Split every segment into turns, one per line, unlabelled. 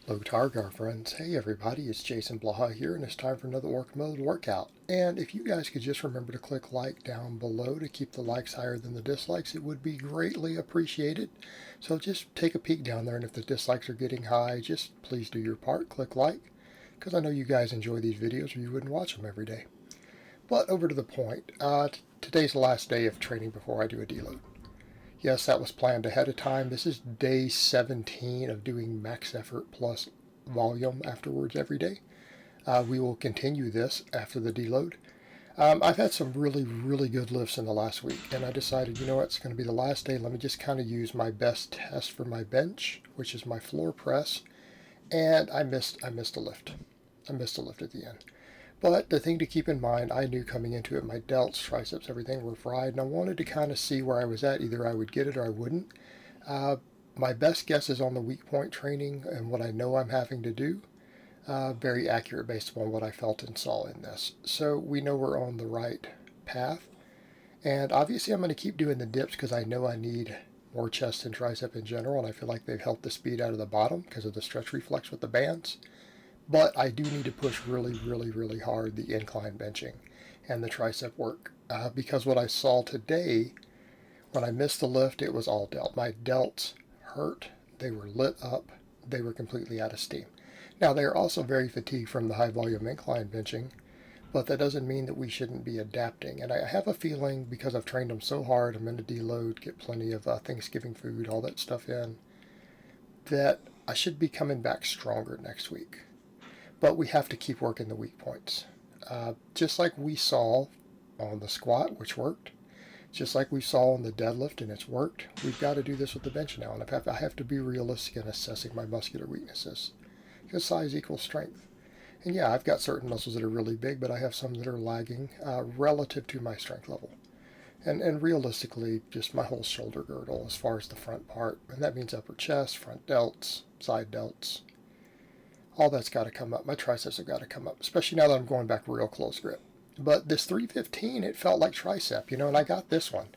Hello Targar friends. Hey everybody, it's Jason Blaha here, and it's time for another Orc Mode workout. And if you guys could just remember to click like down below to keep the likes higher than the dislikes, it would be greatly appreciated. So just take a peek down there, and if the dislikes are getting high, just please do your part, click like, because I know you guys enjoy these videos or you wouldn't watch them every day. But over to the point, today's the last day of training before I do a deload. Yes, that was planned ahead of time. This is day 17 of doing max effort plus volume afterwards every day. We will continue this after the deload. I've had some really good lifts in the last week, and I decided, you know what, it's going to be the last day. Let me just kind of use my best test for my bench, which is my floor press, and I missed a lift. I missed a lift at the end. But the thing to keep in mind, I knew coming into it, my delts, triceps, everything were fried, and I wanted to kind of see where I was at. Either I would get it or I wouldn't. My best guess is on the weak point training and what I know I'm having to do. Very accurate based upon what I felt and saw in this. So we know we're on the right path. And obviously I'm going to keep doing the dips because I know I need more chest and tricep in general, and I feel like they've helped the speed out of the bottom because of the stretch reflex with the bands. But I do need to push really hard the incline benching and the tricep work. Because what I saw today, when I missed the lift, it was all delt. My delts hurt. They were lit up. They were completely out of steam. Now, they are also very fatigued from the high volume incline benching, but that doesn't mean that we shouldn't be adapting. And I have a feeling, because I've trained them so hard, I'm going to deload, get plenty of Thanksgiving food, all that stuff in, that I should be coming back stronger next week. But we have to keep working the weak points. Just like we saw on the squat, which worked, just like we saw on the deadlift and it's worked, we've got to do this with the bench now. And I have to be realistic in assessing my muscular weaknesses, because size equals strength. And yeah, I've got certain muscles that are really big, but I have some that are lagging relative to my strength level. And realistically, just my whole shoulder girdle as far as the front part. And that means upper chest, front delts, side delts. All that's got to come up. My triceps have got to come up, especially now that I'm going back real close grip. But this 315, it felt like tricep, and I got this one.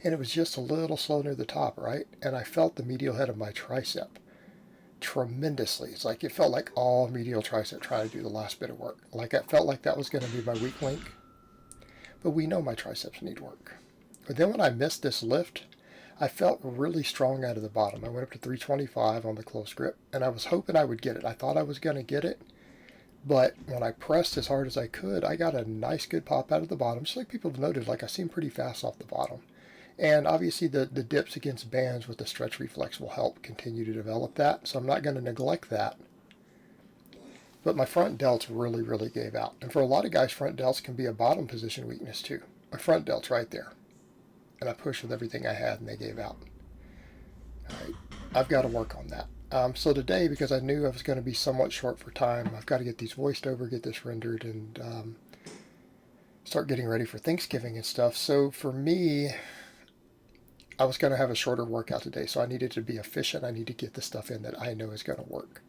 And it was just a little slow near the top, right? And I felt the medial head of my tricep tremendously. It's like it felt like all medial tricep trying to do the last bit of work. Like I felt like that was going to be my weak link. But we know my triceps need work. But then when I missed this lift, I felt really strong out of the bottom. I went up to 325 on the close grip, and I was hoping I would get it. I thought I was going to get it, but when I pressed as hard as I could, I got a nice good pop out of the bottom. Just like people have noted, like I seem pretty fast off the bottom. And obviously the dips against bands with the stretch reflex will help continue to develop that, so I'm not going to neglect that. But my front delts really gave out. And for a lot of guys, front delts can be a bottom position weakness too. My front delts right there. And I pushed with everything I had, and they gave out. All right, I've got to work on that. So today, because I knew I was going to be somewhat short for time, I've got to get these voiced over, get this rendered, and start getting ready for Thanksgiving and stuff. So for me, I was going to have a shorter workout today, so I needed to be efficient. I need to get the stuff in that I know is going to work.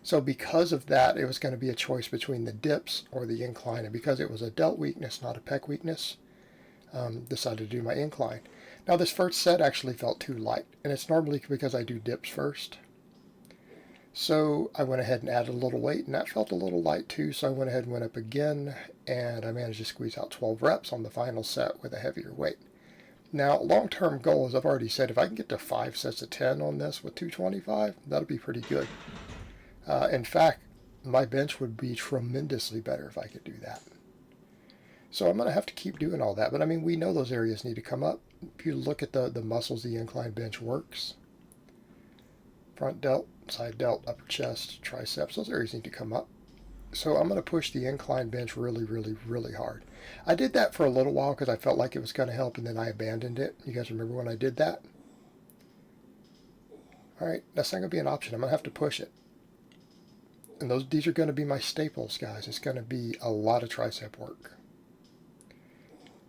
So because of that, it was going to be a choice between the dips or the incline. And because it was a delt weakness, not a pec weakness, decided to do my incline. Now this first set actually felt too light, and it's normally because I do dips first. So I went ahead and added a little weight, and that felt a little light too, so I went ahead and went up again, and I managed to squeeze out 12 reps on the final set with a heavier weight. Now, long-term goal, as I've already said, if I can get to 5 sets of 10 on this with 225, that'll be pretty good. In fact, my bench would be tremendously better if I could do that. So I'm going to have to keep doing all that. But I mean, we know those areas need to come up. If you look at the muscles the incline bench works, front delt, side delt, upper chest, triceps, those areas need to come up. So I'm going to push the incline bench really hard. I did that for a little while because I felt like it was going to help, and then I abandoned it. You guys remember when I did that? All right, that's not going to be an option. I'm going to have to push it. And these are going to be my staples, guys. It's going to be a lot of tricep work.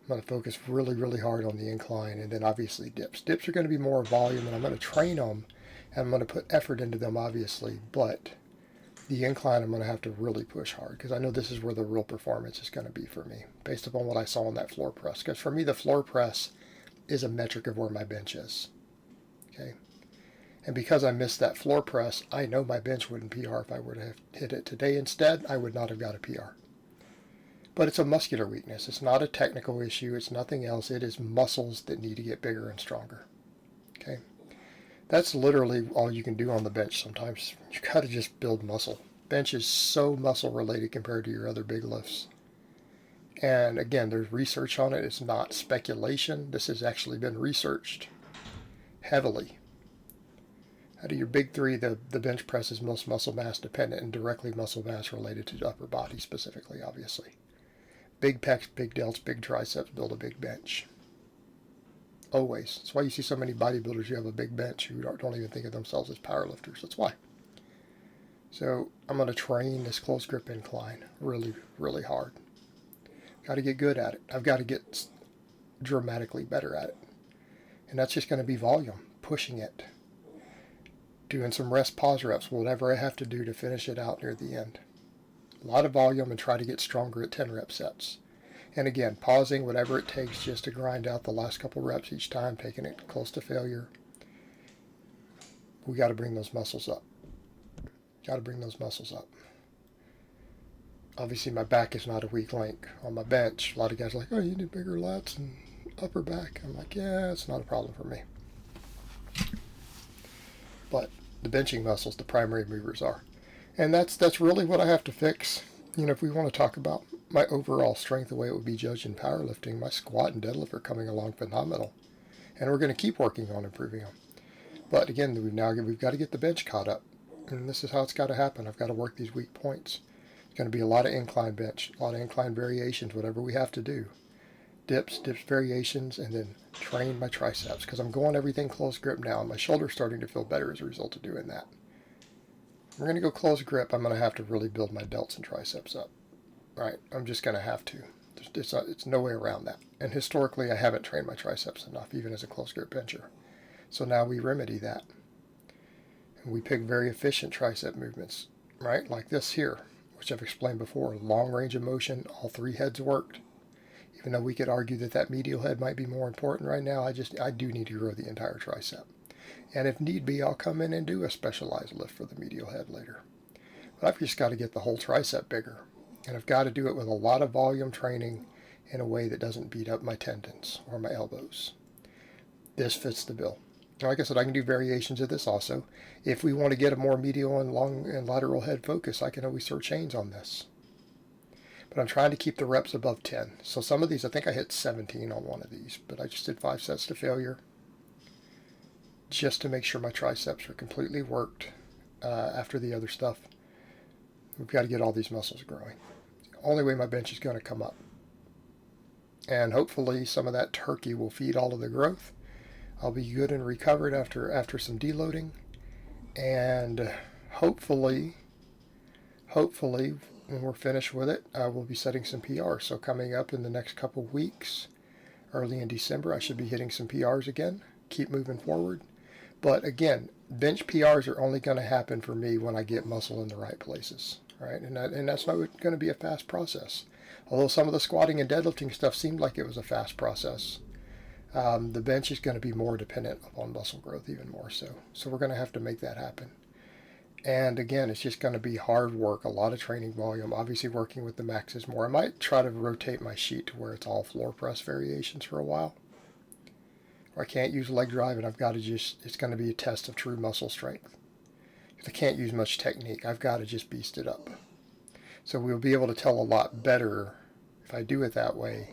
I'm going to focus really hard on the incline, and then obviously dips. Dips are going to be more volume, and I'm going to train them, and I'm going to put effort into them, obviously, but the incline I'm going to have to really push hard, because I know this is where the real performance is going to be for me, based upon what I saw on that floor press. Because for me, the floor press is a metric of where my bench is. Okay, And because I missed that floor press, I know my bench wouldn't PR if I were to have hit it today instead. I would not have got a PR. But it's a muscular weakness. It's not a technical issue. It's nothing else. It is muscles that need to get bigger and stronger. Okay? That's literally all you can do on the bench sometimes. You got to just build muscle. Bench is so muscle related compared to your other big lifts. And again, there's research on it. It's not speculation. This has actually been researched heavily. Out of your big three, the bench press is most muscle mass dependent and directly muscle mass related to the upper body specifically, obviously. Big pecs, big delts, big triceps build a big bench. Always. That's why you see so many bodybuilders who have a big bench who don't even think of themselves as powerlifters. That's why. So I'm going to train this close grip incline really, really hard. Got to get good at it. I've got to get dramatically better at it. And that's just going to be volume, pushing it, doing some rest pause reps, whatever I have to do to finish it out near the end. A lot of volume and try to get stronger at 10 rep sets. And again, pausing whatever it takes just to grind out the last couple reps each time, taking it close to failure. We got to bring those muscles up. Got to bring those muscles up. Obviously, my back is not a weak link. On my bench, a lot of guys are like, oh, you need bigger lats and upper back. I'm like, yeah, it's not a problem for me. But the benching muscles, the primary movers are. And that's really what I have to fix. You know, if we want to talk about my overall strength, the way it would be judged in powerlifting, my squat and deadlift are coming along phenomenal. And we're going to keep working on improving them. But again, we've got to get the bench caught up. And this is how it's got to happen. I've got to work these weak points. It's going to be a lot of incline bench, a lot of incline variations, whatever we have to do. Dips variations, and then train my triceps. Because I'm going everything close grip now, and my shoulder's starting to feel better as a result of doing that. We're going to go close grip. I'm going to have to really build my delts and triceps up. Right? I'm just going to have to. It's no way around that. And historically, I haven't trained my triceps enough, even as a close grip bencher. So now we remedy that. And we pick very efficient tricep movements, right? Like this here, which I've explained before. Long range of motion, all three heads worked. Even though we could argue that medial head might be more important right now, I do need to grow the entire tricep. And if need be, I'll come in and do a specialized lift for the medial head later. But I've just got to get the whole tricep bigger. And I've got to do it with a lot of volume training in a way that doesn't beat up my tendons or my elbows. This fits the bill. Like I said, I can do variations of this also. If we want to get a more medial and long and lateral head focus, I can always throw chains on this. But I'm trying to keep the reps above 10. So some of these, I think I hit 17 on one of these, but I just did 5 sets to failure just to make sure my triceps are completely worked after the other stuff. We've got to get all these muscles growing. The only way my bench is going to come up. And hopefully some of that turkey will feed all of the growth. I'll be good and recovered after some deloading. And hopefully, when we're finished with it, I will be setting some PRs. So coming up in the next couple weeks, early in December, I should be hitting some PRs again. Keep moving forward. But again, bench PRs are only going to happen for me when I get muscle in the right places, right? And that's not going to be a fast process. Although some of the squatting and deadlifting stuff seemed like it was a fast process, the bench is going to be more dependent upon muscle growth, even more so. So we're going to have to make that happen. And again, it's just going to be hard work, a lot of training volume, obviously working with the maxes more. I might try to rotate my sheet to where it's all floor press variations for a while. I can't use leg drive, and I've got to it's going to be a test of true muscle strength. If I can't use much technique, I've got to just beast it up. So we'll be able to tell a lot better, if I do it that way,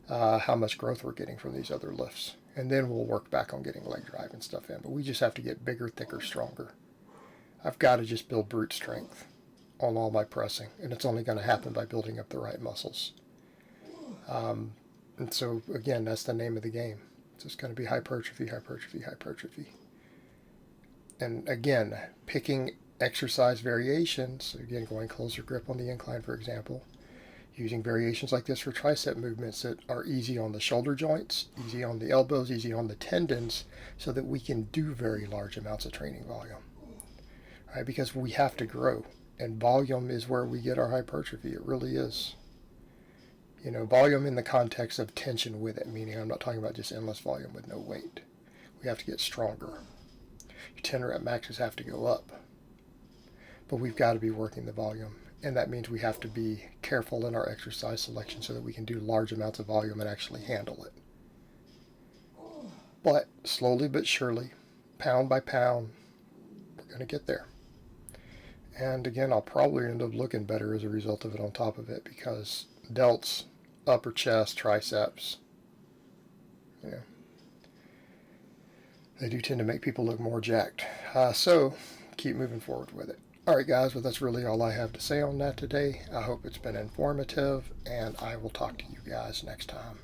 how much growth we're getting from these other lifts. And then we'll work back on getting leg drive and stuff in. But we just have to get bigger, thicker, stronger. I've got to just build brute strength on all my pressing, and it's only going to happen by building up the right muscles. And so, again, that's the name of the game. So it's going to be hypertrophy, hypertrophy, hypertrophy. And again, picking exercise variations, again, going closer grip on the incline, for example, using variations like this for tricep movements that are easy on the shoulder joints, easy on the elbows, easy on the tendons, so that we can do very large amounts of training volume. Right? Because we have to grow, and volume is where we get our hypertrophy. It really is. You know, volume in the context of tension with it, meaning I'm not talking about just endless volume with no weight. We have to get stronger. your 10 rep maxes have to go up. But we've got to be working the volume. And that means we have to be careful in our exercise selection so that we can do large amounts of volume and actually handle it. But slowly but surely, pound by pound, we're going to get there. And again, I'll probably end up looking better as a result of it on top of it, because delts, upper chest, triceps, you know, they do tend to make people look more jacked. So keep moving forward with it. Alright guys, well that's really all I have to say on that today. I hope it's been informative, and I will talk to you guys next time.